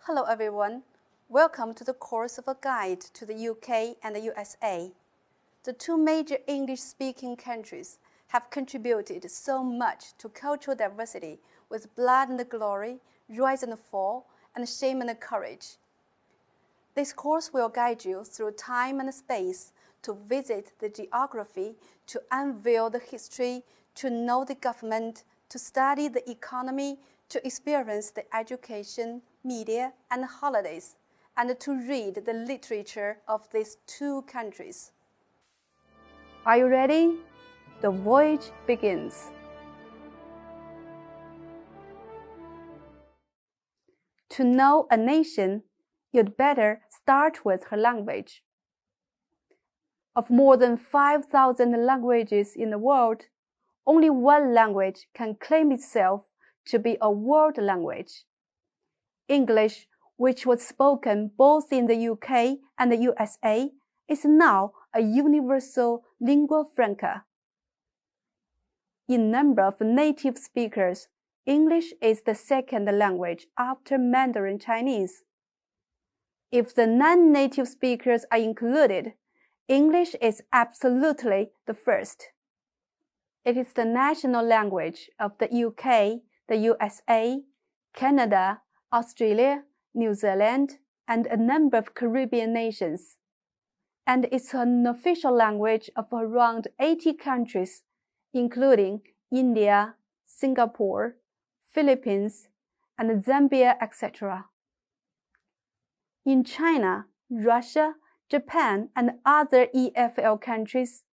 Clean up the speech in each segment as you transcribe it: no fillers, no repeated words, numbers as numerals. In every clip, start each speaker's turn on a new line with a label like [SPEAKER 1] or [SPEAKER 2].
[SPEAKER 1] Hello everyone. Welcome to the course of a guide to the UK and the USA. The two major English-speaking countries have contributed so much to cultural diversity with Blood and Glory, Rise and Fall, and Shame and Courage. This course will guide you through time and space to visit the geography, to unveil the history, to know the government, to study the economy, to experience the education, media, and holidays, and to read the literature of these two countries. Are you ready? The voyage begins. To know a nation, you'd better start with her language. Of more than 5,000 languages in the world, only one language can claim itself to be a world language. English, which was spoken both in the UK and the USA, is now a universal lingua franca. In number of native speakers, English is the second language after Mandarin Chinese. If the non-native speakers are included, English is absolutely the first. It is the national language of the UK, the USA, Canada, Australia, New Zealand, and a number of Caribbean nations. And it's an official language of around 80 countries, including India, Singapore, Philippines, and Zambia, etc. In China, Russia, Japan, and other EFL countries,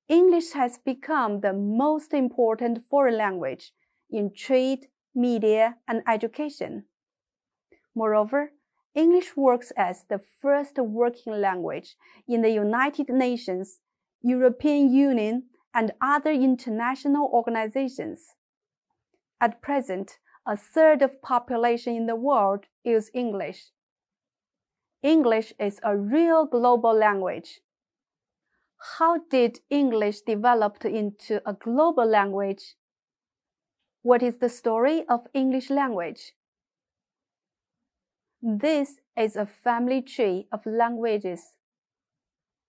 [SPEAKER 1] English has become the most important foreign language in trade, media, and education. Moreover, English works as the first working language in the United Nations, European Union, and other international organizations. At present, a third of population in the world use English. English is a real global language. How did English develop into a global language? What is the story of English language? This is a family tree of languages.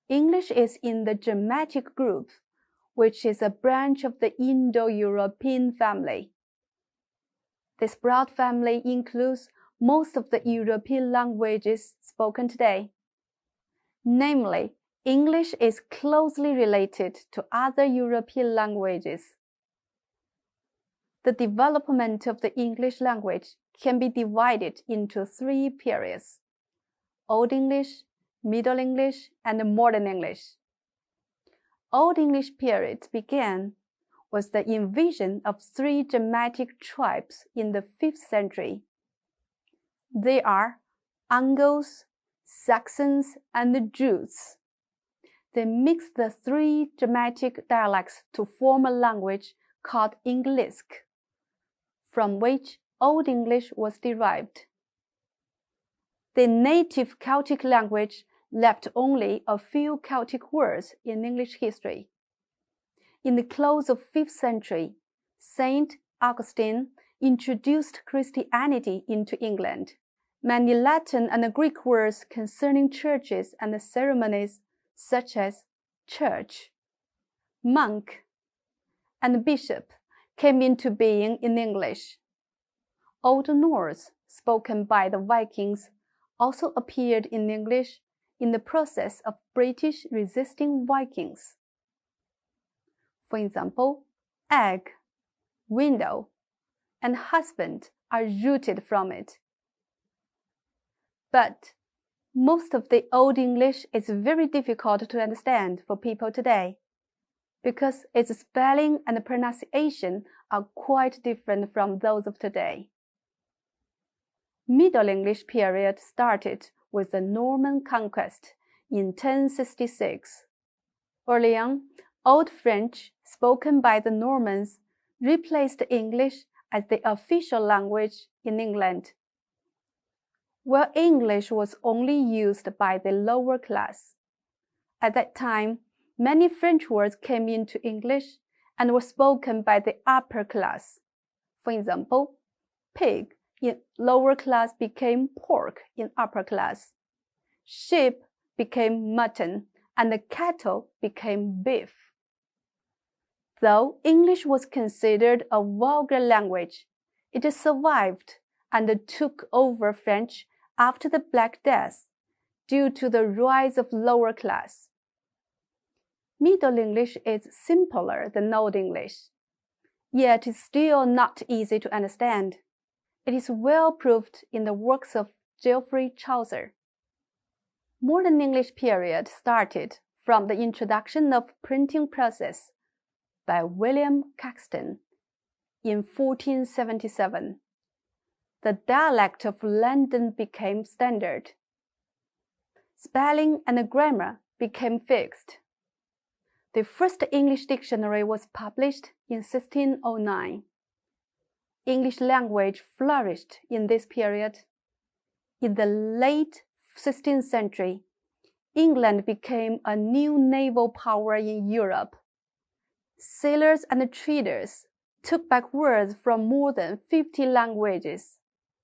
[SPEAKER 1] English is in the Germanic group, which is a branch of the Indo-European family. This broad family includes most of the European languages spoken today. Namely, English is closely related to other European languages. The development of the English language can be divided into three periods: Old English, Middle English, and Modern English. Old English period began with the invasion of three Germanic tribes in the 5th century. They are Angles, Saxons, and Jutes. They mixed the three Germanic dialects to form a language called Englisc, from which Old English was derived. The native Celtic language left only a few Celtic words in English history. In the close of 5th century, Saint Augustine introduced Christianity into England. Many Latin and Greek words concerning churches and ceremonies, such as church, monk, and bishop, came into being in English. Old Norse, spoken by the Vikings, also appeared in English in the process of British resisting Vikings. For example, egg, window, and husband are rooted from it. But most of the Old English is very difficult to understand for people today, because its spelling and pronunciation are quite different from those of today. Middle English period started with the Norman conquest in 1066. Early on, Old French, spoken by the Normans, replaced English as the official language in England, where English was only used by the lower class. At that time, many French words came into English and were spoken by the upper class. For example, pig in lower class became pork in upper class. Sheep became mutton, and the cattle became beef. Though English was considered a vulgar language, it survived and took over French after the Black Death due to the rise of lower class. Middle English is simpler than Old English, yet is still not easy to understand. It is well proved in the works of Geoffrey Chaucer. Modern English period started from the introduction of printing process by William Caxton in 1477. The dialect of London became standard. Spelling and grammar became fixed. The first English dictionary was published in 1609. English language flourished in this period. In the late 16th century, England became a new naval power in Europe. Sailors and traders took back words from more than 50 languages,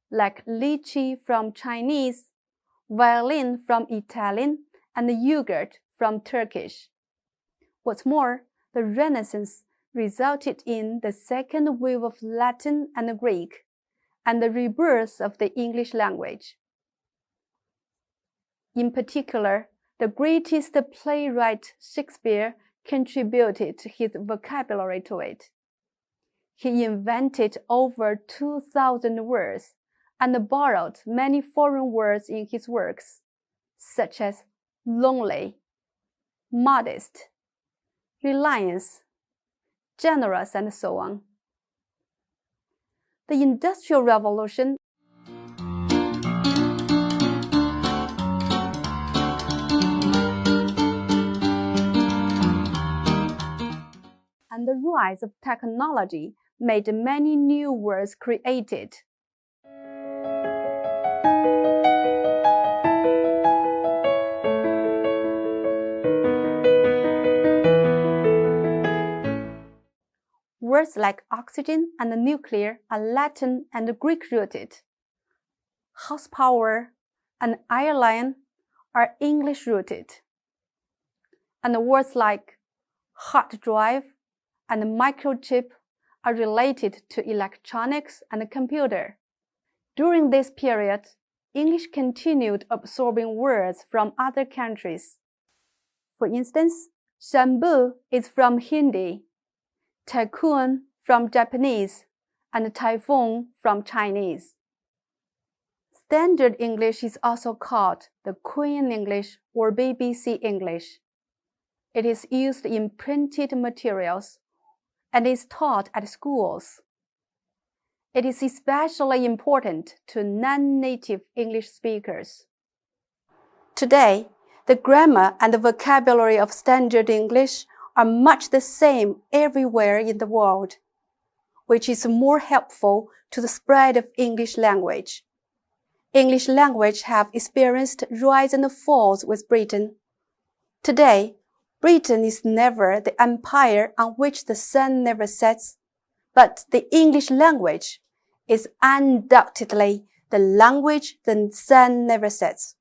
[SPEAKER 1] like lychee from Chinese, violin from Italian, and yogurt from Turkish. What's more, the Renaissance resulted in the second wave of Latin and Greek, and the rebirth of the English language. In particular, the greatest playwright Shakespeare contributed his vocabulary to it. He invented over 2,000 words and borrowed many foreign words in his works, such as lonely, modest, reliance, generous, and so on. The Industrial Revolution and the rise of technology made many new words created. Words like oxygen and nuclear are Latin and Greek-rooted. Horsepower and airline are English-rooted. And words like hard drive and microchip are related to electronics and computer. During this period, English continued absorbing words from other countries. For instance, shampoo is from Hindi, tycoon from Japanese, and typhoon from Chinese. Standard English is also called the Queen English or BBC English. It is used in printed materials and is taught at schools. It is especially important to non-native English speakers. Today, the grammar and the vocabulary of Standard English are much the same everywhere in the world, which is more helpful to the spread of English language. English language have experienced rise and falls with Britain. Today, Britain is never the empire on which the sun never sets, but the English language is undoubtedly the language the sun never sets.